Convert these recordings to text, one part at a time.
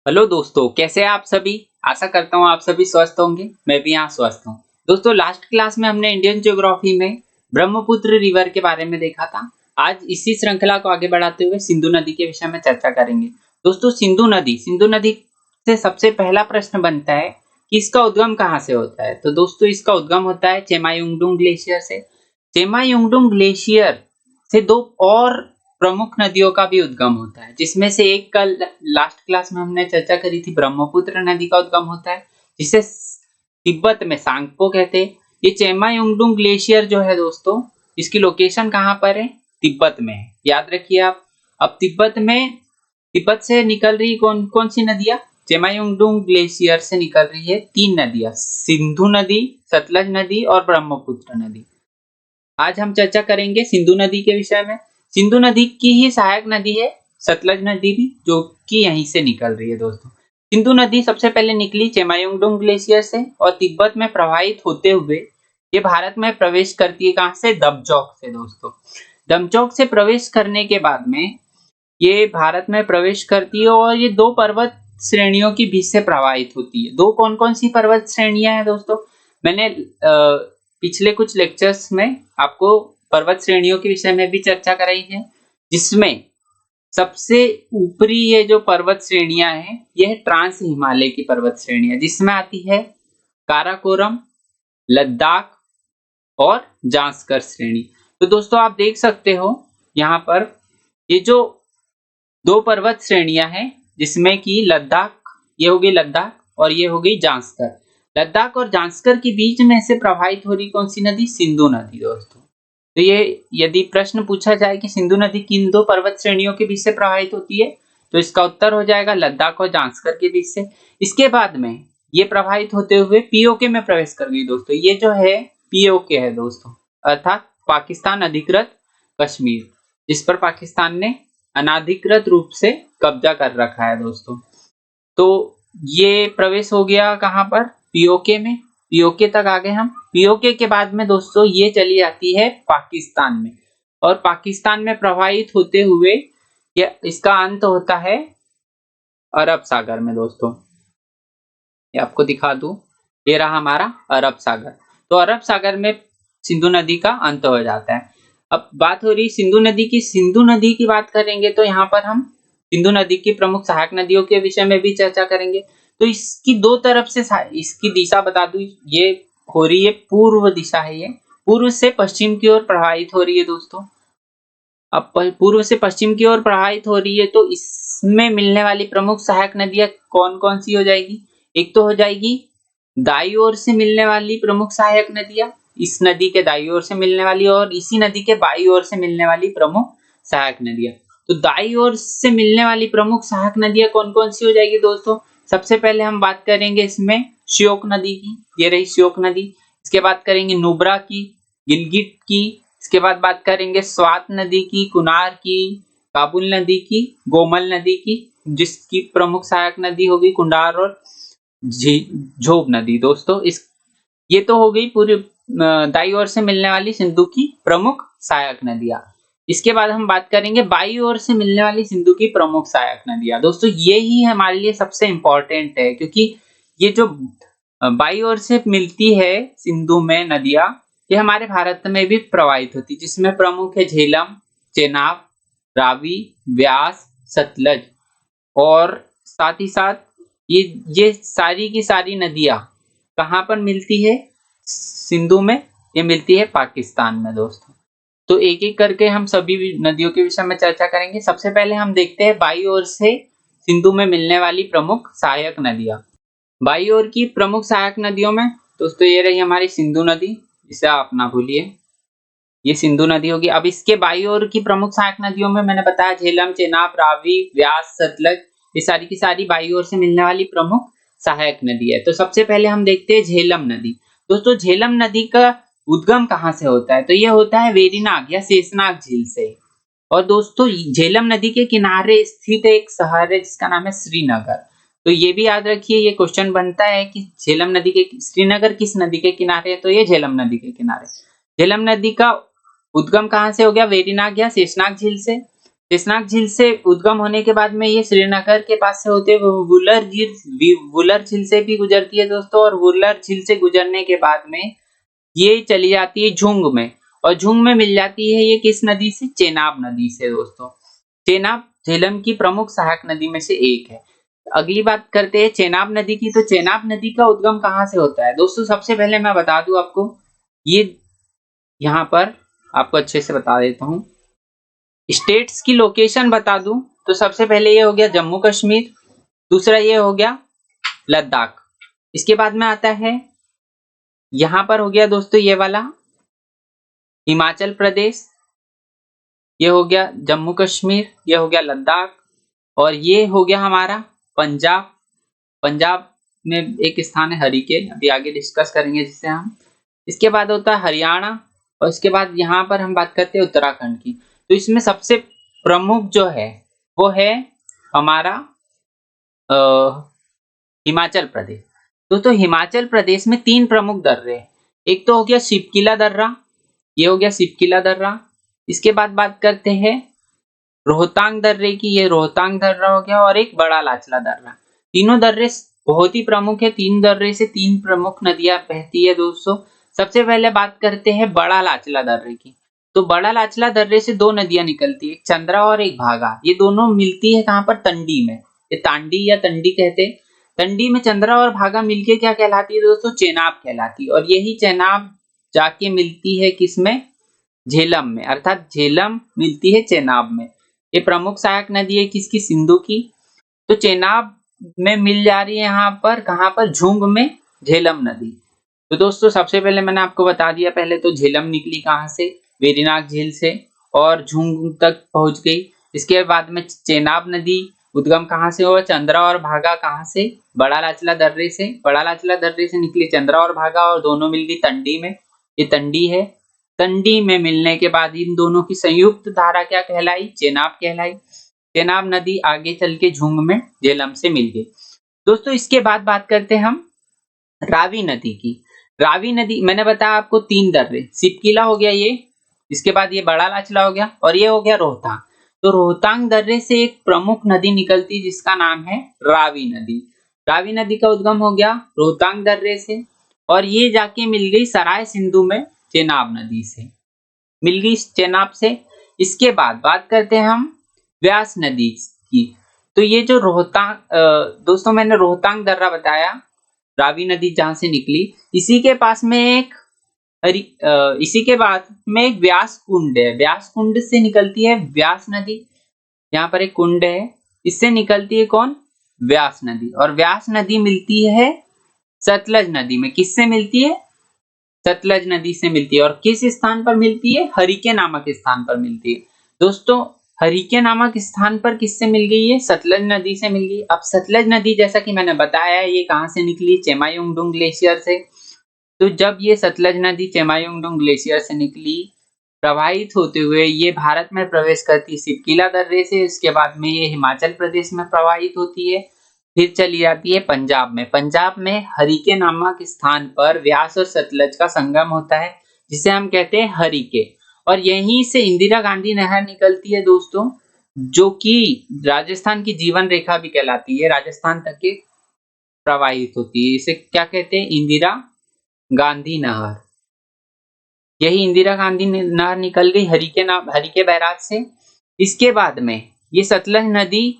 Hello दोस्तों, कैसे हैं आप सभी। आशा करता हूँ आप सभी स्वस्थ होंगे। मैं भी यहाँ स्वस्थ हूँ। दोस्तों, लास्ट क्लास में हमने इंडियन ज्योग्राफी में ब्रह्मपुत्र रिवर के बारे में देखा था। आज इसी श्रृंखला को आगे बढ़ाते हुए सिंधु नदी के विषय में चर्चा करेंगे। दोस्तों, सिंधु नदी से सबसे पहला प्रश्न बनता है कि इसका उद्गम कहाँ से होता है। तो दोस्तों, इसका उद्गम होता है चेमायुंगडुंग ग्लेशियर से। चेमायुंगडुंग ग्लेशियर से दो और प्रमुख नदियों का भी उद्गम होता है, जिसमें से एक कल लास्ट क्लास में हमने चर्चा करी थी, ब्रह्मपुत्र नदी का उद्गम होता है, जिसे तिब्बत में सांगपो कहते हैं। ये चेमायुंगडुंग ग्लेशियर जो है दोस्तों, इसकी लोकेशन कहाँ पर है? तिब्बत में है। याद रखिए आप। अब तिब्बत से निकल रही कौन कौन सी नदियां? चेमायुंगडुंग ग्लेशियर से निकल रही है तीन नदियां, सिंधु नदी, सतलज नदी और ब्रह्मपुत्र नदी। आज हम चर्चा करेंगे सिंधु नदी के विषय में। सिंधु नदी की ही सहायक नदी है सतलज नदी भी, जो कि यहीं से निकल रही है दोस्तों। सिंधु नदी सबसे पहले निकली चेमायुंगडुंग ग्लेशियर से और तिब्बत में प्रवाहित होते हुए ये भारत में प्रवेश करती है। कहां से? दमचौक से दोस्तों। दमचौक से प्रवेश करने के बाद में ये भारत में प्रवेश करती है और ये दो पर्वत श्रेणियों के बीच से प्रवाहित होती है। दो कौन कौन सी पर्वत श्रेणियां हैं दोस्तों? मैंने पिछले कुछ लेक्चर्स में आपको पर्वत श्रेणियों के विषय में भी चर्चा कराई है, जिसमें सबसे ऊपरी ये जो पर्वत श्रेणियां हैं, यह ट्रांस हिमालय की पर्वत श्रेणियां, जिसमें आती है काराकोरम, लद्दाख और जांस्कर श्रेणी। तो दोस्तों, आप देख सकते हो यहाँ पर ये जो दो पर्वत श्रेणियां हैं, जिसमें कि लद्दाख, ये हो गई लद्दाख और ये हो गई जांस्कर। लद्दाख और जांस्कर के बीच में से प्रवाहित हो रही कौन सी नदी? सिंधु नदी दोस्तों। तो ये यदि प्रश्न पूछा जाए कि सिंधु नदी किन दो पर्वत श्रेणियों के बीच से प्रवाहित होती है, तो इसका उत्तर हो जाएगा लद्दाख और जांस्कर के बीच से। इसके बाद में ये प्रवाहित होते हुए पीओके में प्रवेश कर गई दोस्तों। ये जो है पीओके है दोस्तों, अर्थात पाकिस्तान अधिकृत कश्मीर, जिस पर पाकिस्तान ने अनाधिकृत रूप से कब्जा कर रखा है दोस्तों। तो ये प्रवेश हो गया कहां पर? पीओके में। पीओके तक आ गए हम। पीओके के बाद में दोस्तों ये चली जाती है पाकिस्तान में, और पाकिस्तान में प्रवाहित होते हुए ये इसका अंत होता है अरब सागर में दोस्तों। ये आपको दिखा दूं, ये रहा हमारा अरब सागर। तो अरब सागर में सिंधु नदी का अंत हो जाता है। अब बात हो रही सिंधु नदी की। सिंधु नदी की बात करेंगे तो यहाँ पर हम सिंधु नदी की प्रमुख सहायक नदियों के विषय में भी चर्चा करेंगे। तो इसकी दो तरफ से इसकी दिशा बता दूं, ये हो रही है पूर्व दिशा है। ये पूर्व से पश्चिम की ओर प्रवाहित हो रही है दोस्तों। अब पूर्व से पश्चिम की ओर प्रवाहित हो रही है, तो इसमें मिलने वाली प्रमुख सहायक नदियां कौन कौन सी हो जाएगी? एक तो हो जाएगी दाई ओर से मिलने वाली प्रमुख सहायक नदियां, इस नदी के दाई ओर से मिलने वाली, और इसी नदी के बाई ओर से मिलने वाली प्रमुख सहायक नदियां। तो दाई ओर से मिलने वाली प्रमुख सहायक नदियां कौन कौन सी हो जाएगी दोस्तों? सबसे पहले हम बात करेंगे इसमें श्योक नदी की, ये रही श्योक नदी। इसके बाद करेंगे नुब्रा की, गिलगिट की। इसके बाद बात करेंगे स्वात नदी की, कुनार की, काबुल नदी की, गोमल नदी की, जिसकी प्रमुख सहायक नदी होगी कुंडार और झोब नदी दोस्तों। ये तो हो गई पूरी दाई ओर से मिलने वाली सिंधु की प्रमुख सहायक नदियां। इसके बाद हम बात करेंगे बाई ओर से मिलने वाली सिंधु की प्रमुख सहायक नदियां। दोस्तों, ये ही हमारे लिए सबसे इंपॉर्टेंट है, क्योंकि ये जो बाई ओर से मिलती है सिंधु में नदियां, ये हमारे भारत में भी प्रवाहित होती, जिसमें प्रमुख है झेलम, चेनाब, रावी, व्यास, सतलज। और साथ ही साथ ये सारी की सारी नदियां कहां पर मिलती है सिंधु में? ये मिलती है पाकिस्तान में दोस्तों। तो एक एक करके हम सभी नदियों के विषय में चर्चा करेंगे। सबसे पहले हम देखते हैं बाई ओर से सिंधु में मिलने वाली प्रमुख सहायक नदियां। बाई ओर की प्रमुख सहायक नदियों में दोस्तों ये रही हमारी सिंधु नदी, इसे आप ना भूलिए, ये सिंधु नदी होगी। अब इसके बाई ओर की प्रमुख सहायक नदियों में मैंने बताया झेलम, चेनाब, रावी, व्यास, सतलज, ये सारी की सारी बाई ओर से मिलने वाली प्रमुख सहायक नदी है। तो सबसे पहले हम देखते हैं झेलम नदी। दोस्तों, झेलम नदी का उद्गम कहाँ से होता है? तो ये होता है वेरीनाग या शेषनाग झील से। और दोस्तों, झेलम नदी के किनारे स्थित एक शहर है जिसका नाम है श्रीनगर। तो ये भी याद रखिए, ये क्वेश्चन बनता है कि झेलम नदी के श्रीनगर किस नदी के किनारे है? तो ये झेलम नदी के किनारे। झेलम नदी का उद्गम कहां से हो गया? वेरीनाग या शेषनाग झील से। शेषनाग झील से उद्गम होने के बाद में ये श्रीनगर के पास से होते हुए वुलर झील से भी गुजरती है दोस्तों, और वुलर झील से गुजरने के बाद में ये चली जाती है झुंग में, और झुंग में मिल जाती है ये किस नदी से? चेनाब नदी से दोस्तों। चेनाब झेलम की प्रमुख सहायक नदी में से एक है। अगली बात करते हैं चेनाब नदी की। तो चेनाब नदी का उद्गम कहाँ से होता है दोस्तों? सबसे पहले मैं बता दूं आपको, ये यहाँ पर आपको अच्छे से बता देता हूँ, स्टेट्स की लोकेशन बता दूं तो सबसे पहले ये हो गया जम्मू कश्मीर, दूसरा ये हो गया लद्दाख, इसके बाद में आता है यहां पर हो गया दोस्तों ये वाला हिमाचल प्रदेश, ये हो गया जम्मू कश्मीर, ये हो गया लद्दाख, और ये हो गया हमारा पंजाब। पंजाब में एक स्थान है हरिके, अभी आगे डिस्कस करेंगे जिससे हम। इसके बाद होता है हरियाणा, और इसके बाद यहाँ पर हम बात करते हैं उत्तराखंड की। तो इसमें सबसे प्रमुख जो है वो है हमारा हिमाचल प्रदेश। दोस्तों हिमाचल प्रदेश में 3 प्रमुख दर्रे हैं। एक तो हो गया शिवकिला दर्रा, ये हो गया शिवकिला दर्रा। इसके बाद बात करते हैं रोहतांग दर्रे की, ये रोहतांग दर्रा हो गया, और एक बड़ा लाचला दर्रा। तीनों दर्रे बहुत ही प्रमुख है, 3 दर्रे से 3 प्रमुख नदियां बहती है दोस्तों। सबसे पहले बात करते हैं बड़ा लाचला दर्रे की। तो बड़ा लाचला दर्रे से 2 नदियां निकलती है, एक चंद्रा और एक भागा। ये दोनों मिलती है कहां पर? तंडी में। ये तांडी या तंडी कहते हैं। तंडी में चंद्रा और भागा मिलके क्या कहलाती है दोस्तों? चेनाब कहलाती है। और यही चेनाब जाके मिलती है किसमें? झेलम में, अर्थात झेलम मिलती है चेनाब में। ये प्रमुख सहायक नदी है किसकी? सिंधु की। तो चेनाब में मिल जा रही है यहाँ पर, कहां पर? झुंग में झेलम नदी। तो दोस्तों सबसे पहले मैंने आपको बता दिया, पहले तो झेलम निकली कहां से? वेरीनाग झील से, और झुंग तक पहुंच गई। इसके बाद में चेनाब नदी उद्गम कहां से हुआ? चंद्रा और भागा कहां से? बड़ा लाचला दर्रे से। बड़ा लाचला दर्रे से निकली चंद्रा और भागा, और दोनों मिल गई तंडी में, ये तंडी है। तंडी में मिलने के बाद इन दोनों की संयुक्त धारा क्या कहलाई? चेनाब कहलाई। चेनाब नदी आगे चल के झुंग में झेलम से मिल गई। दोस्तों इसके बाद बात करते हैं हम रावी नदी की। रावी नदी मैंने बताया आपको 3 दर्रे, सिपकिला हो गया ये, इसके बाद ये बड़ा लाचला हो गया, और ये हो गया रोहतांग। तो रोहतांग दर्रे से एक प्रमुख नदी निकलती जिसका नाम है रावी नदी। रावी नदी का उद्गम हो गया रोहतांग दर्रे से, और ये जाके मिल गई सराय सिंधु में चेनाब नदी से, मिल गई चेनाब से। इसके बाद बात करते हैं हम व्यास नदी की। तो ये जो रोहतांग, दोस्तों मैंने रोहतांग दर्रा बताया, रावी नदी जहां से निकली, इसी के पास में एक इसी के बाद में एक व्यास कुंड है। व्यास कुंड से निकलती है व्यास नदी। यहाँ पर एक कुंड है, इससे निकलती है कौन? व्यास नदी। और व्यास नदी मिलती है सतलज नदी में। किससे मिलती है? सतलज नदी से मिलती है। और किस स्थान पर मिलती है? हरिके नामक स्थान पर मिलती है। दोस्तों हरिके नामक स्थान पर किससे मिल गई है? सतलज नदी से मिल गई। अब सतलज नदी जैसा कि मैंने बताया ये कहां से निकली? चेमायुंगडुंग ग्लेशियर से। तो जब ये सतलज नदी चेमायुंगडुंग ग्लेशियर से निकली, प्रवाहित होते हुए ये भारत में प्रवेश करती सिपकिला दर्रे से, इसके बाद में ये हिमाचल प्रदेश में प्रवाहित होती है, फिर चली जाती है पंजाब में। पंजाब में हरिके नामक स्थान पर व्यास और सतलज का संगम होता है, जिसे हम कहते हैं हरिके। और यहीं से इंदिरा गांधी नहर निकलती है दोस्तों, जो कि राजस्थान की जीवन रेखा भी कहलाती है, राजस्थान तक के प्रवाहित होती है। इसे क्या कहते हैं? इंदिरा गांधी नहर। यही इंदिरा गांधी नहर निकल गई हरिके बैराज से। इसके बाद में ये सतलज नदी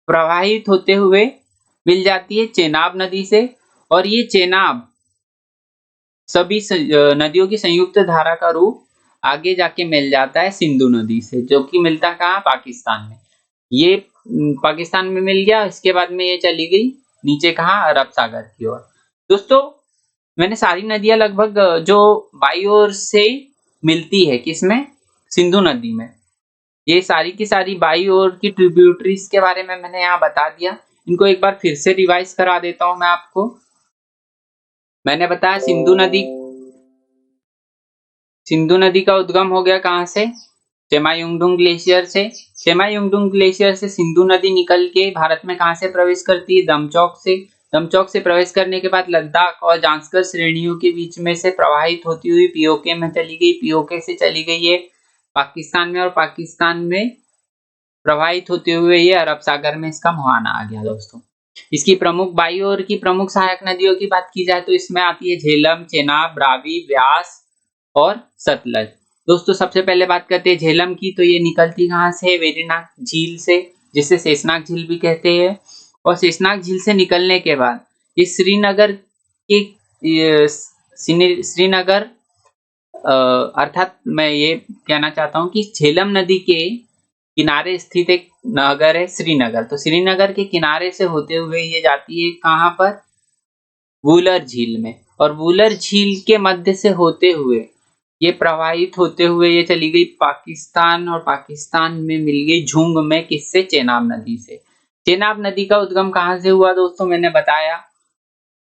प्रवाहित होते हुए मिल जाती है चेनाब नदी से, और ये चेनाब सभी नदियों की संयुक्त धारा का रूप आगे जाके मिल जाता है सिंधु नदी से, जो कि मिलता कहाँ? पाकिस्तान में। ये पाकिस्तान में मिल गया, इसके बाद में ये चली गई नीचे कहाँ? अरब सागर की ओर। दोस्तों मैंने सारी नदियां लगभग जो बाई ओर से मिलती है किसमें? सिंधु नदी में, ये सारी की सारी बाई ओर की ट्रिब्यूटरीज के बारे में मैंने यहाँ बता दिया। इनको एक बार फिर से रिवाइज करा देता हूं मैं आपको। मैंने बताया सिंधु नदी का उद्गम हो गया कहां से? चेमायुंगडुंग ग्लेशियर से। चेमायुंगडुंग ग्लेशियर से सिंधु नदी निकल के भारत में कहां से प्रवेश करती है? दमचौक से। दमचौक से प्रवेश करने के बाद लद्दाख और जांस्कर श्रेणियों के बीच में से प्रवाहित होती हुई पीओके में चली गई। पीओके से चली गई है पाकिस्तान में, और पाकिस्तान में प्रवाहित होते हुए ये अरब सागर में इसका मुहाना आ गया दोस्तों। इसकी प्रमुख बाई ओर की प्रमुख सहायक नदियों की बात की जाए तो इसमें आती है झेलम, चेनाब, रावी, व्यास और सतलज। दोस्तों सबसे पहले बात करते हैं झेलम की, तो ये निकलती कहाँ से? वेरीनाग झील से, जिसे शेषनाग झील भी कहते हैं। और शेषनाग झील से निकलने के बाद ये श्रीनगर के श्रीनगर अर्थात मैं ये कहना चाहता हूँ कि झेलम नदी के किनारे स्थित एक नगर है श्रीनगर। तो श्रीनगर के किनारे से होते हुए ये जाती है कहाँ पर? वुलर झील में। और वुलर झील के मध्य से होते हुए ये प्रवाहित होते हुए ये चली गई पाकिस्तान, और पाकिस्तान में मिल गई झुंग में, किससे? चेनाब नदी से। चेनाब नदी का उद्गम कहाँ से हुआ दोस्तों? मैंने बताया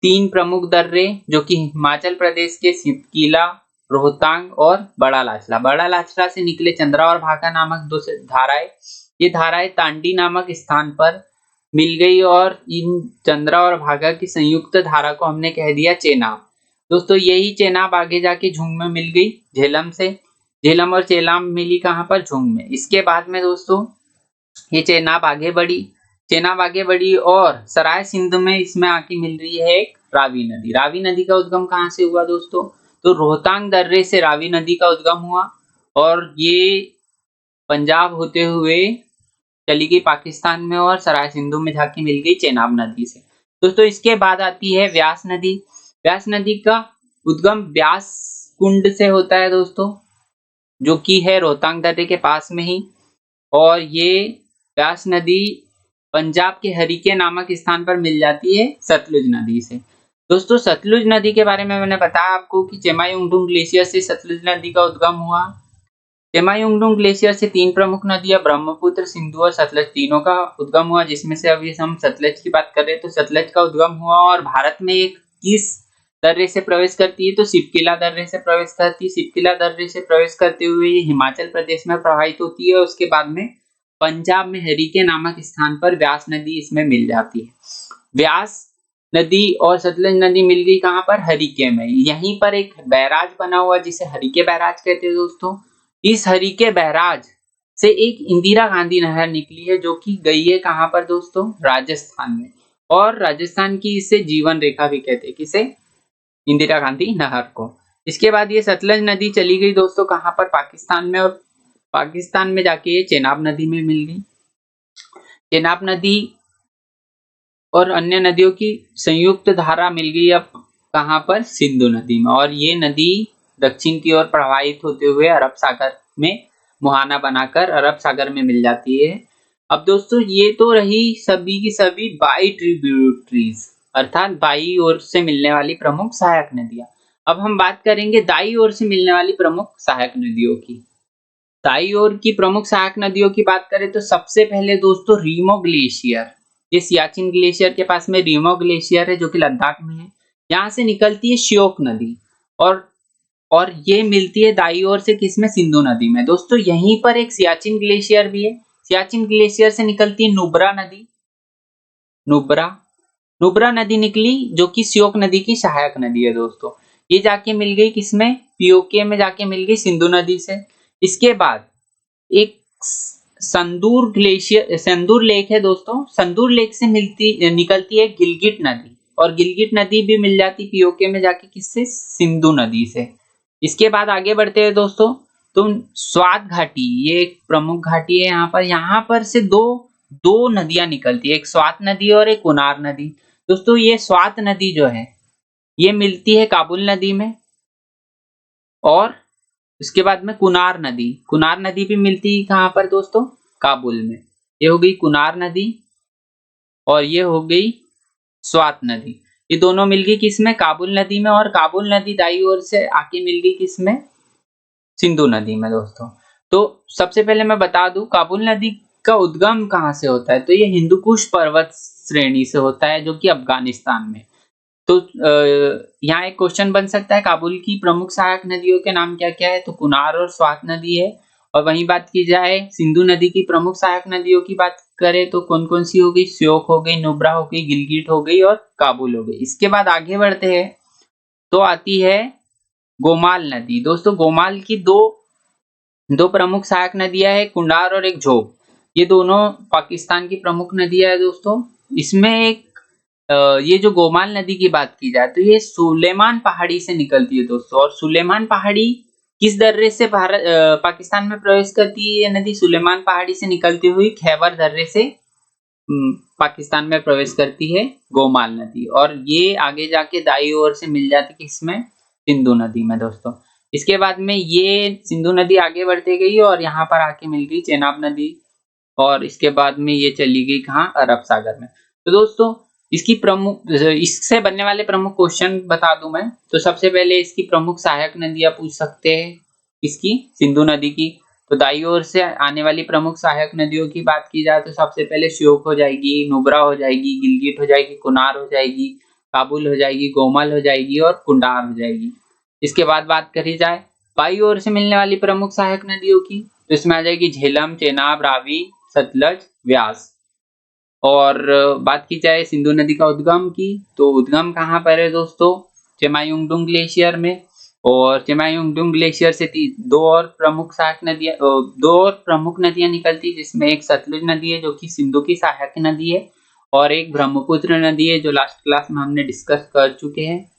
3 प्रमुख दर्रे जो कि हिमाचल प्रदेश के सिपकीला, रोहतांग और बड़ा लाचला। बड़ा लाचला से निकले चंद्रा और भागा नामक 2 धाराएं। ये धाराएं तांडी नामक स्थान पर मिल गई और इन चंद्रा और भागा की संयुक्त धारा को हमने कह दिया चेनाब। दोस्तों यही चेनाब आगे जाके झुंग में मिल गई झेलम से। झेलम और चेनाब मिली कहाँ पर? झुंग में। इसके बाद में दोस्तों ये चेनाब आगे बढ़ी और सराय सिंध में इसमें आके मिल रही है एक रावी नदी। रावी नदी का उद्गम कहाँ से हुआ दोस्तों? तो रोहतांग दर्रे से रावी नदी का उद्गम हुआ और ये पंजाब होते हुए चली गई पाकिस्तान में और सराय सिंधु में जाके मिल गई चेनाब नदी से। दोस्तों इसके बाद आती है व्यास नदी। व्यास नदी का उद्गम व्यास कुंड से होता है दोस्तों, जो कि है रोहतांग दर्रे के पास में ही। और ये व्यास नदी पंजाब के हरिके नामक स्थान पर मिल जाती है सतलुज नदी से। दोस्तों सतलुज नदी के बारे में मैंने बताया आपको कि चेमायुंगडुंग ग्लेशियर से सतलुज नदी का उद्गम हुआ। चेमायुंगडुंग ग्लेशियर से 3 प्रमुख नदियां ब्रह्मपुत्र, सिंधु और सतलज तीनों का उद्गम हुआ, जिसमें से अभी हम सतलज की बात कर रहे हैं। तो सतलज का उद्गम हुआ और भारत में एक किस दर्रे से प्रवेश करती है? तो सिपकिला दर्रे से प्रवेश करती है। सिपकिला दर्रे से प्रवेश करते हुए ये हिमाचल प्रदेश में प्रवाहित होती है। उसके बाद में पंजाब में हरिके नामक स्थान पर व्यास नदी इसमें मिल जाती है। व्यास नदी और सतलज नदी मिल गई कहाँ पर? हरिके में। यहीं पर एक बैराज बना हुआ जिसे हरिके बैराज कहते हैं दोस्तों। इस हरिके बैराज से एक इंदिरा गांधी नहर निकली है, जो कि गई है कहाँ पर दोस्तों? राजस्थान में। और राजस्थान की इसे जीवन रेखा भी कहते हैं, किसे? इंदिरा गांधी नहर को। इसके बाद ये सतलज नदी चली गई दोस्तों कहाँ पर? पाकिस्तान में। और पाकिस्तान में जाके ये चेनाब नदी में मिल गई। चेनाब नदी और अन्य नदियों की संयुक्त धारा मिल गई अब कहाँ पर? सिंधु नदी में। और ये नदी दक्षिण की ओर प्रवाहित होते हुए अरब सागर में मुहाना बनाकर अरब सागर में मिल जाती है। अब दोस्तों ये तो रही सभी की सभी बाई ट्रिब्यूटरीज, अर्थात बाई ओर से मिलने वाली प्रमुख सहायक नदियां। अब हम बात करेंगे दाई ओर से मिलने वाली प्रमुख सहायक नदियों की। दाई ओर की प्रमुख सहायक नदियों की बात करें तो सबसे पहले दोस्तों रीमो ग्लेशियर। ये सियाचिन ग्लेशियर के पास में रीमो ग्लेशियर है, जो कि लद्दाख में है। यहाँ से निकलती है श्योक नदी और ये मिलती है दाई ओर से किसमें? सिंधु नदी में। दोस्तों यहीं पर एक सियाचिन ग्लेशियर भी है। सियाचिन ग्लेशियर से निकलती है नुब्रा नदी। नुब्रा नदी निकली, जो कि श्योक नदी की सहायक नदी है दोस्तों। ये जाके मिल गई किसमें? पीओके में जाके मिल गई सिंधु नदी से। इसके बाद एक संदूर लेक है दोस्तों। संदूर लेक से निकलती है गिलगिट नदी, और गिलगिट नदी भी मिल जाती पीओके में जाके किससे? सिंधु नदी से। इसके बाद आगे बढ़ते हैं दोस्तों, तो स्वात घाटी, ये एक प्रमुख घाटी है। यहाँ पर से दो नदियां निकलती है, एक स्वात नदी और एक कुनार नदी। दोस्तों ये स्वात नदी जो है ये मिलती है काबुल नदी में, और उसके बाद में कुनार नदी भी मिलती है कहाँ पर दोस्तों? काबुल में। ये हो गई कुनार नदी और ये हो गई स्वात नदी। ये दोनों मिल गई किसमें? काबुल नदी में। और काबुल नदी दाई ओर से आके मिल गई किसमें? सिंधु नदी में दोस्तों। तो सबसे पहले मैं बता दूं काबुल नदी का उद्गम कहाँ से होता है? तो ये हिंदू कुश पर्वत श्रेणी से होता है, जो कि अफगानिस्तान में। तो यहाँ एक क्वेश्चन बन सकता है, काबुल की प्रमुख सहायक नदियों के नाम क्या क्या है? तो कुनार और स्वात नदी है। और वहीं बात की जाए सिंधु नदी की प्रमुख सहायक नदियों की बात करें तो कौन कौन सी हो गई? श्योक हो गई, नुब्रा हो गई, गिलगिट हो गई और काबुल हो गई। इसके बाद आगे बढ़ते हैं तो आती है गोमाल नदी। दोस्तों गोमाल की दो प्रमुख सहायक नदियां है, कुंडार और एक झोब। ये दोनों पाकिस्तान की प्रमुख नदियां है दोस्तों। इसमें एक ये जो गोमाल नदी की बात की जाए तो ये सुलेमान पहाड़ी से निकलती है दोस्तों। और सुलेमान पहाड़ी किस दर्रे से पाकिस्तान में प्रवेश करती है? ये नदी सुलेमान पहाड़ी से निकलती हुई खैबर दर्रे से पाकिस्तान में प्रवेश करती है गोमाल नदी, और ये आगे जाके दाई ओर से मिल जाती है इसमें सिंधु नदी में दोस्तों। इसके बाद में ये सिंधु नदी आगे बढ़ती गई और यहाँ पर आके मिल गई चेनाब नदी, और इसके बाद में ये चली गई कहाँ? अरब सागर में। तो दोस्तों इससे बनने वाले प्रमुख क्वेश्चन बता दूं मैं, तो सबसे पहले इसकी प्रमुख सहायक नदियां पूछ सकते हैं, इसकी सिंधु नदी की। तो दाईं ओर से आने वाली प्रमुख सहायक नदियों की बात की जाए तो सबसे पहले श्योक हो जाएगी, नुब्रा हो जाएगी, गिलगित हो जाएगी, कुनार हो जाएगी, काबुल हो जाएगी, गोमल हो जाएगी और कुंडार हो जाएगी। इसके बाद बात करी जाए बाईं ओर से मिलने वाली प्रमुख सहायक नदियों की, तो इसमें आ जाएगी झेलम, चेनाब, रावी, सतलज, व्यास। और बात की जाए सिंधु नदी का उद्गम की, तो उद्गम कहाँ पर है दोस्तों? चेमायुंगडुंग ग्लेशियर में। और चेमायुंगडुंग ग्लेशियर से दो और प्रमुख नदियां निकलती, जिसमें एक सतलुज नदी है जो कि सिंधु की सहायक नदी है, और एक ब्रह्मपुत्र नदी है जो लास्ट क्लास में हमने डिस्कस कर चुके हैं,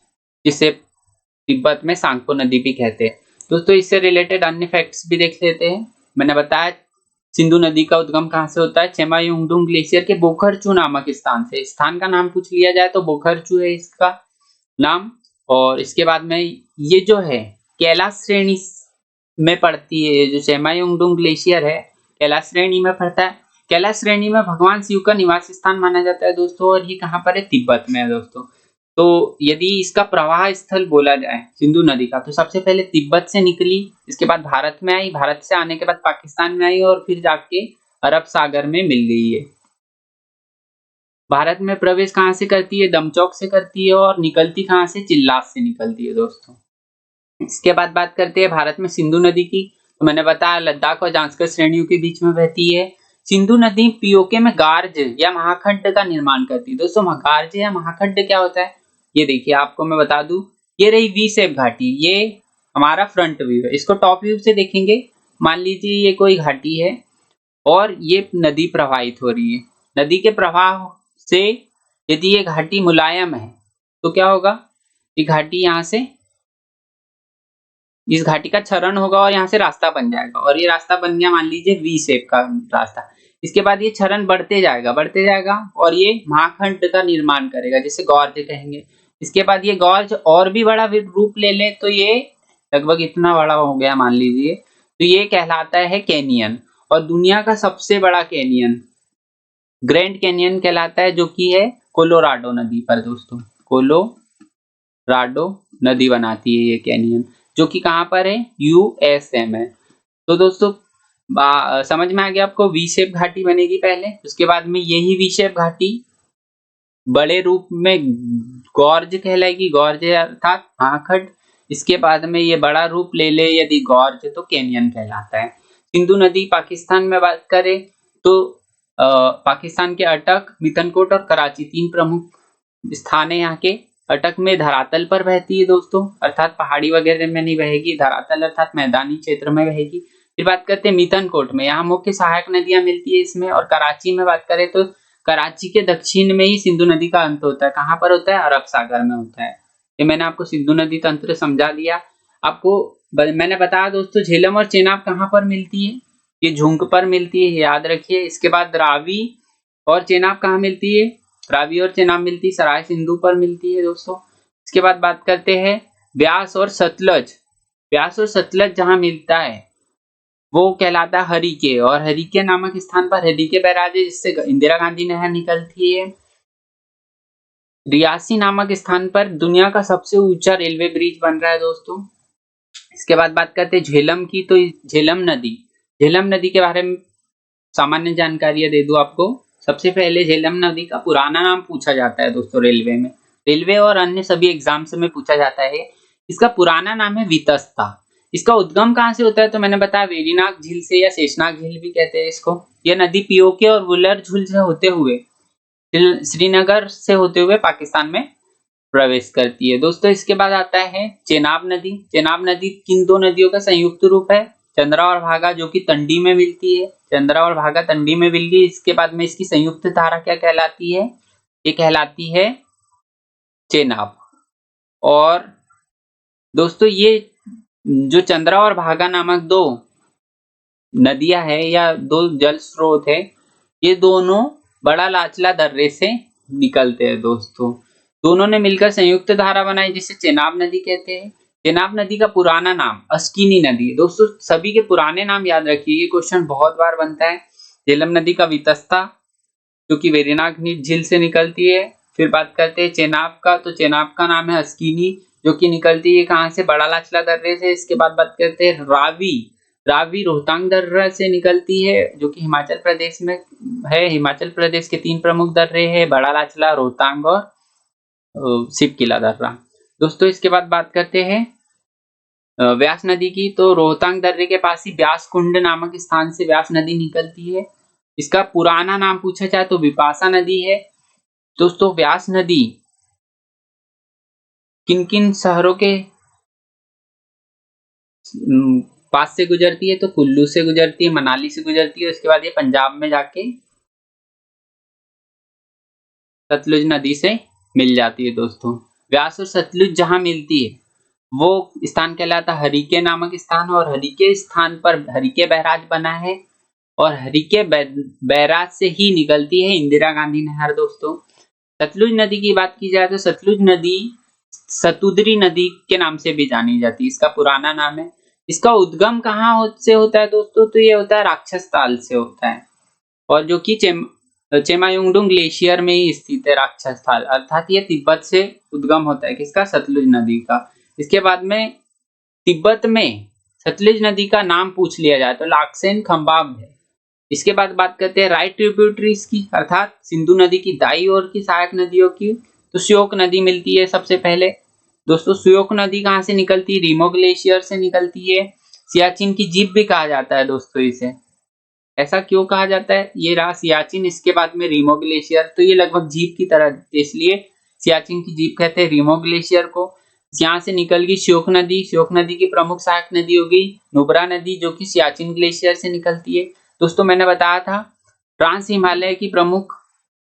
जिसे तिब्बत में सांगपो नदी भी कहते हैं। दोस्तों इससे रिलेटेड अन्य फैक्ट्स भी देख लेते हैं। मैंने बताया सिंधु नदी का उद्गम कहाँ से होता है? चेमायुंगडुंग ग्लेशियर के बोखरचू नामक स्थान से। स्थान का नाम पूछ लिया जाए तो बोखरचू है इसका नाम। और इसके बाद में ये जो है कैलाश श्रेणी में पड़ती है, जो चेमायुंगडुंग ग्लेशियर है कैलाश श्रेणी में पड़ता है। कैलाश श्रेणी में भगवान शिव का निवास स्थान माना जाता है दोस्तों, और ये कहाँ पर है? तिब्बत में है दोस्तों। तो यदि इसका प्रवाह स्थल बोला जाए सिंधु नदी का, तो सबसे पहले तिब्बत से निकली, इसके बाद भारत में आई, भारत से आने के बाद पाकिस्तान में आई और फिर जाके अरब सागर में मिल गई है। भारत में प्रवेश कहाँ से करती है? दमचौक से करती है, और निकलती कहाँ से? चिल्लास से निकलती है दोस्तों। इसके बाद बात करते हैं भारत में सिंधु नदी की। तो मैंने बताया लद्दाख और जांस्कर श्रेणियों के बीच में बहती है। सिंधु नदी पीओके में गार्ज या महाखंड का निर्माण करती है दोस्तों। गार्ज या महाखंड क्या होता है? ये देखिए आपको मैं बता दूं, ये रही वी शेप घाटी, ये हमारा फ्रंट व्यू है। इसको टॉप व्यू से देखेंगे, मान लीजिए ये कोई घाटी है और ये नदी प्रवाहित हो रही है। नदी के प्रवाह से यदि ये घाटी मुलायम है तो क्या होगा? ये घाटी यहाँ से, इस घाटी का क्षरण होगा और यहाँ से रास्ता बन जाएगा, और ये रास्ता बन गया मान लीजिए वी शेप का रास्ता। इसके बाद ये क्षरण बढ़ते जाएगा और ये महाखंड का निर्माण करेगा, जिसे गॉर्ज कहेंगे। इसके बाद ये गॉर्ज और भी बड़ा रूप ले ले तो ये लगभग इतना बड़ा हो गया मान लीजिए, तो ये कहलाता है कैनियन। और दुनिया का सबसे बड़ा कैनियन ग्रैंड कैनियन कहलाता है, जो कि है कोलोराडो नदी पर दोस्तों। कोलोराडो नदी बनाती है ये कैनियन, जो कि कहाँ पर है? यूएसए में। तो दोस्तों समझ में आ गया आपको? वी शेप घाटी बनेगी पहले, उसके बाद में यही वी शेप घाटी बड़े रूप में गॉर्ज कहलाएगी, गॉर्ज अर्थात महाखंड। इसके बाद में ये बड़ा रूप ले ले यदि गॉर्ज, तो कैनियन कहलाता है। सिंधु नदी पाकिस्तान में बात करें तो पाकिस्तान के अटक, मितनकोट और कराची तीन प्रमुख स्थान है यहाँ के। अटक में धरातल पर बहती है दोस्तों, अर्थात पहाड़ी वगैरह में नहीं बहेगी, धरातल अर्थात मैदानी क्षेत्र में बहेगी। फिर बात करते हैं मितनकोट में, यहाँ मुख्य सहायक नदियां मिलती है इसमें। और कराची में बात करें तो कराची के दक्षिण में ही सिंधु नदी का अंत होता है। कहाँ पर होता है? अरब सागर में होता है। ये मैंने आपको सिंधु नदी तंत्र समझा दिया। आपको मैंने बताया दोस्तों झेलम और चेनाब कहाँ पर मिलती है? ये झुंग पर मिलती है, याद रखिए। इसके बाद रावी और चेनाब कहाँ मिलती है? रावी और चेनाब मिलती है सराय सिंधु पर मिलती है दोस्तों। इसके बाद बात करते हैं व्यास और सतलज। व्यास और सतलज जहाँ मिलता है वो कहलाता है हरिके, और हरिके नामक स्थान पर हरिके बैराज है, जिससे इंदिरा गांधी नहर निकलती है। रियासी नामक स्थान पर दुनिया का सबसे ऊंचा रेलवे ब्रिज बन रहा है दोस्तों। इसके बाद बात करते हैं झेलम की। तो झेलम नदी के बारे में सामान्य जानकारी दे दूं आपको। सबसे पहले झेलम नदी का पुराना नाम पूछा जाता है दोस्तों रेलवे और अन्य सभी एग्जाम्स में पूछा जाता है। इसका पुराना नाम है वितस्ता। इसका उद्गम कहाँ से होता है? तो मैंने बताया वेरीनाग झील से, या शेषनाग झील भी कहते हैं इसको। यह नदी पीओके और वुलर झील से होते हुए श्रीनगर से होते हुए पाकिस्तान में प्रवेश करती है दोस्तों। इसके बाद आता है चेनाब नदी। चेनाब नदी किन दो नदियों का संयुक्त रूप है? चंद्रा और भागा जो कि तंडी में मिलती है, चंद्रा और भागा तंडी में मिल गई। इसके बाद में इसकी संयुक्त धारा क्या कहलाती है? ये कहलाती है चेनाब। और दोस्तों ये जो चंद्रा और भागा नामक दो नदियां है या दो जल स्रोत है, ये दोनों बड़ा लाचला दर्रे से निकलते हैं दोस्तों। दोनों ने मिलकर संयुक्त धारा बनाई जिसे चेनाब नदी कहते हैं। चेनाब नदी का पुराना नाम अस्किनी नदी है। दोस्तों सभी के पुराने नाम याद रखिए, ये क्वेश्चन बहुत बार बनता है। झेलम नदी का वितस्ता जो कि वेरिनाग झील से निकलती है। फिर बात करते हैं चेनाब का, तो चेनाब का नाम है अस्किनी जो कि निकलती है कहाँ से? बड़ा लाचला दर्रे से। इसके बाद बात करते हैं रावी, रावी रोहतांग दर्रा से निकलती है जो कि हिमाचल प्रदेश में है। हिमाचल प्रदेश के 3 प्रमुख दर्रे हैं, बड़ा लाचला, रोहतांग और शिवकिला दर्रा। दोस्तों इसके बाद बात करते हैं व्यास नदी की, तो रोहतांग दर्रे के पास ही व्यास कुंड नामक स्थान से व्यास नदी निकलती है। इसका पुराना नाम पूछा जाए तो विपाशा नदी है। दोस्तों व्यास नदी किन किन शहरों के पास से गुजरती है? तो कुल्लू से गुजरती है, मनाली से गुजरती है। उसके बाद ये पंजाब में जाके सतलुज नदी से मिल जाती है। दोस्तों व्यास और सतलुज जहां मिलती है वो स्थान कहलाता है हरिके नामक स्थान, और हरिके स्थान पर हरिके बैराज बना है और हरिके बैराज से ही निकलती है इंदिरा गांधी नहर। दोस्तों सतलुज नदी की बात की जाए तो सतलुज नदी सतुद्री नदी के नाम से भी जानी जाती है, इसका पुराना नाम है। इसका उद्गम कहाँ से होता है दोस्तों? तो ये होता है राक्षस ताल से होता है, और जो कि चेमायुंगडुंग ग्लेशियर में ही स्थित है राक्षस ताल, अर्थात ये तिब्बत से उद्गम होता है। किसका? सतलुज नदी का। इसके बाद में तिब्बत में सतलुज नदी का नाम पूछ लिया जाए तो लाक्सेन खंबाब है। इसके बाद बात करते हैं राइट ट्रिब्यूटरीज की, अर्थात सिंधु नदी की दाई ओर की सहायक नदियों की, तो श्योक नदी मिलती है सबसे पहले। दोस्तों श्योक नदी कहाँ से निकलती है? रीमो ग्लेशियर से निकलती है। सियाचिन की जीभ भी कहा जाता है दोस्तों इसे, ऐसा क्यों कहा जाता है? ये रहा सियाचिन, इसके बाद में रीमो ग्लेशियर, तो ये लगभग जीभ की तरह दिखते हैं, इसलिए सियाचिन की जीभ कहते हैं रीमो ग्लेशियर को। यहाँ से निकल गई श्योक नदी, श्योक नदी की प्रमुख सहायक नदी हो गई नुब्रा नदी जो कि सियाचिन ग्लेशियर से निकलती है। दोस्तों मैंने बताया था ट्रांस हिमालय की प्रमुख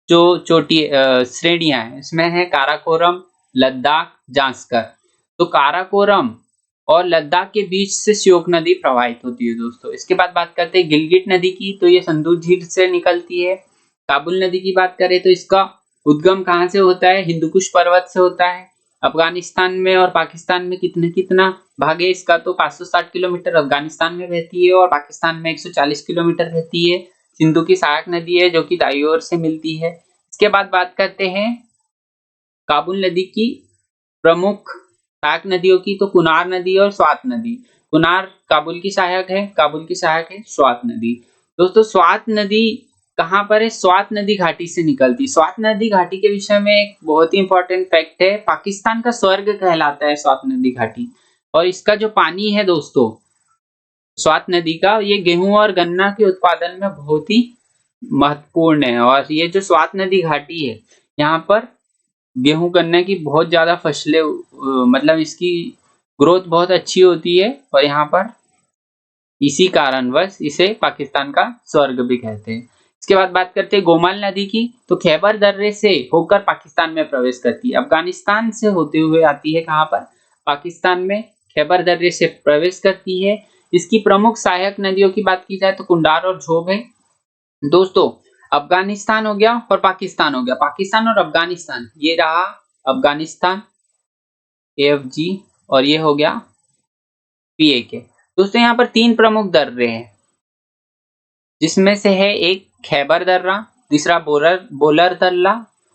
जो चोटी श्रेणियां हैं इसमें है काराकोरम, लद्दाख, जांस्कर। तो काराकोरम और लद्दाख के बीच से श्योक नदी प्रवाहित होती है दोस्तों। इसके बाद बात करते हैं गिलगिट नदी की, तो ये संदूर झील से निकलती है। काबुल नदी की बात करें तो इसका उद्गम कहाँ से होता है? हिंदुकुश पर्वत से होता है। अफगानिस्तान में और पाकिस्तान में कितना भाग है इसका? तो 560 किलोमीटर अफगानिस्तान में बहती है और पाकिस्तान में 140 किलोमीटर बहती है। सिंधु की सहायक नदी है जो कि दाई ओर से मिलती है। इसके बाद बात करते हैं काबुल नदी की प्रमुख सहायक नदियों की, तो कुनार नदी और स्वात नदी। कुनार काबुल की सहायक है, काबुल की सहायक है स्वात नदी। दोस्तों स्वात नदी कहाँ पर है? स्वात नदी घाटी से निकलती। स्वात नदी घाटी के विषय में एक बहुत ही इंपॉर्टेंट फैक्ट है, पाकिस्तान का स्वर्ग कहलाता है स्वात नदी घाटी, और इसका जो पानी है दोस्तों स्वात नदी का, ये गेहूं और गन्ना के उत्पादन में बहुत ही महत्वपूर्ण है। और ये जो स्वात नदी घाटी है यहाँ पर गेहूं गन्ने की बहुत ज्यादा फसलें मतलब इसकी ग्रोथ बहुत अच्छी होती है, और यहाँ पर इसी कारणवश इसे पाकिस्तान का स्वर्ग भी कहते हैं। इसके बाद बात करते हैं गोमल नदी की, तो खैबर दर्रे से होकर पाकिस्तान में प्रवेश करती है। अफगानिस्तान से होते हुए आती है कहाँ पर? पाकिस्तान में खैबर दर्रे से प्रवेश करती है। इसकी प्रमुख सहायक नदियों की बात की जाए तो कुंडार और झोब है। दोस्तों अफगानिस्तान हो गया और पाकिस्तान हो गया, पाकिस्तान और अफगानिस्तान, ये रहा अफगानिस्तान AFG और ये हो गया PAK। दोस्तों यहाँ पर 3 प्रमुख दर्रे हैं जिसमें से है एक खैबर दर्रा, दूसरा बोलर दर्रा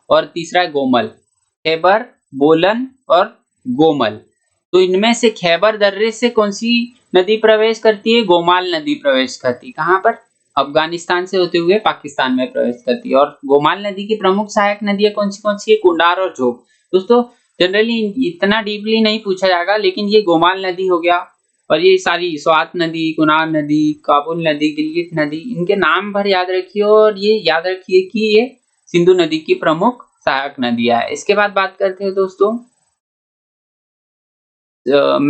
और तीसरा गोमल। खैबर, बोलन और गोमल। तो इनमें से खैबर दर्रे से कौन सी नदी प्रवेश करती है? गोमाल नदी प्रवेश करती है। कहाँ पर? अफगानिस्तान से होते हुए पाकिस्तान में प्रवेश करती है। और गोमाल नदी की प्रमुख सहायक नदियां कौन सी है? कुंडार और झोब। दोस्तों जनरली इतना डीपली नहीं पूछा जाएगा, लेकिन ये गोमाल नदी हो गया और ये सारी स्वात नदी, कुनार नदी, काबुल नदी, गिलगिट नदी, इनके नाम भर याद रखिए और ये याद रखिए कि ये सिंधु नदी की प्रमुख सहायक नदियां है। इसके बाद बात करते हैं दोस्तों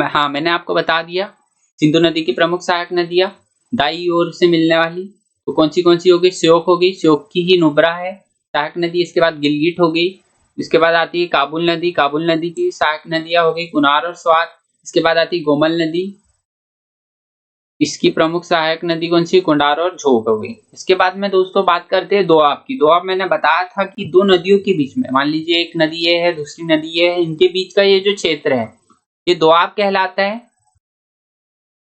हाँ मैंने आपको बता दिया सिंधु नदी की प्रमुख सहायक नदियां दाई ओर से मिलने वाली तो कौन सी होगी? श्योक होगी, श्योक की ही नुब्रा है सहायक नदी। इसके बाद गिलगित हो गई, इसके बाद आती है काबुल नदी की सहायक नदियां हो गई कुनार और स्वात। इसके बाद आती है गोमल नदी, इसकी प्रमुख सहायक नदी कौन सी? कुंडार और झोंक हो गई। इसके बाद में दोस्तों बात करते हैं दोआब की। दोआब मैंने बताया था कि दो नदियों के बीच में, मान लीजिए एक नदी ये है, दूसरी नदी ये है, इनके बीच का ये जो क्षेत्र है ये दोआब कहलाता है।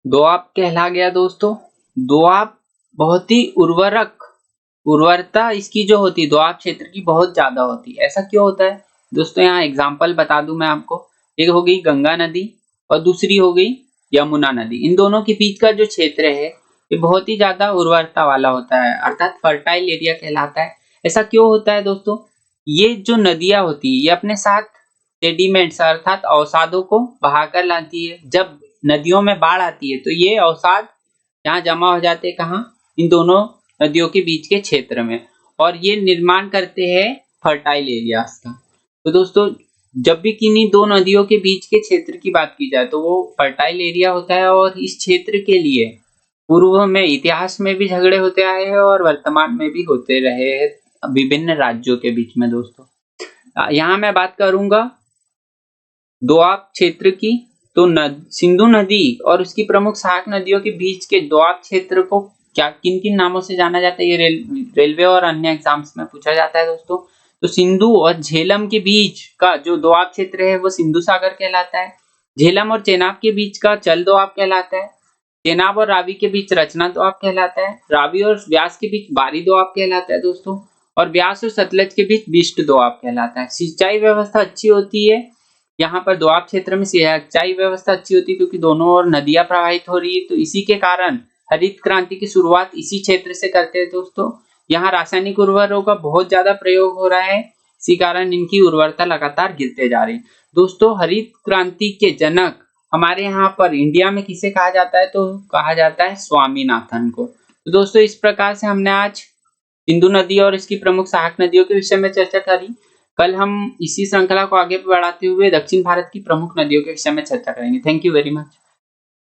दोआब कहला गया दोस्तों। दोआब बहुत ही उर्वरता इसकी जो होती है दोआब क्षेत्र की बहुत ज्यादा होती है। ऐसा क्यों होता है दोस्तों? यहाँ एग्जाम्पल बता दूं मैं आपको। एक हो गई गंगा नदी और दूसरी हो गई यमुना नदी। इन दोनों के बीच का जो क्षेत्र है ये बहुत ही ज्यादा उर्वरता वाला होता है, अर्थात फर्टाइल एरिया कहलाता है। ऐसा क्यों होता है दोस्तों? ये जो नदियां होती है ये अपने साथ सेडिमेंट्स अर्थात अवसादों को बहाकर लाती है। जब नदियों में बाढ़ आती है तो ये अवसाद यहाँ जमा हो जाते हैं, कहाँ? इन दोनों नदियों के बीच के क्षेत्र में, और ये निर्माण करते हैं फर्टाइल एरियाज का। तो दोस्तों जब भी किन्हीं दो नदियों के बीच के क्षेत्र की बात की जाए तो वो फर्टाइल एरिया होता है, और इस क्षेत्र के लिए पूर्व में इतिहास में भी झगड़े होते आए हैं और वर्तमान में भी होते रहे हैं विभिन्न राज्यों के बीच में। दोस्तों यहाँ मैं बात करूंगा दोआब क्षेत्र की। तो सिंधु नदी और उसकी प्रमुख सहायक नदियों के बीच के दोआब क्षेत्र को क्या किन किन नामों से जाना जाता है? ये रेलवे और अन्य एग्जाम्स में पूछा जाता है दोस्तों। तो सिंधु और झेलम के बीच का जो दोआब क्षेत्र है वो सिंधु सागर कहलाता है। झेलम और चेनाब के बीच का चल दोआब कहलाता है। चेनाब और रावी के बीच रचना दोआब कहलाता है। रावी और व्यास के बीच बारी दोआब कहलाता है दोस्तों। और व्यास और सतलज के बीच बिष्ट दोआब कहलाता है। सिंचाई व्यवस्था अच्छी होती है यहाँ पर दोआब क्षेत्र में। सिंचाई व्यवस्था अच्छी होती है क्योंकि दोनों ओर नदियां प्रवाहित हो रही है, तो इसी के कारण हरित क्रांति की शुरुआत इसी क्षेत्र से करते हैं दोस्तों। यहाँ रासायनिक उर्वरकों का बहुत ज्यादा प्रयोग हो रहा है, इसी कारण इनकी उर्वरता लगातार गिरते जा रही है। दोस्तों हरित क्रांति के जनक हमारे यहाँ पर इंडिया में किसे कहा जाता है? तो कहा जाता है स्वामीनाथन को। तो दोस्तों इस प्रकार से हमने आज सिंधु नदी और इसकी प्रमुख सहायक नदियों के विषय में चर्चा करी। कल हम इसी श्रृंखला को आगे बढ़ाते हुए दक्षिण भारत की प्रमुख नदियों के विषय में चर्चा करेंगे। Thank you very much.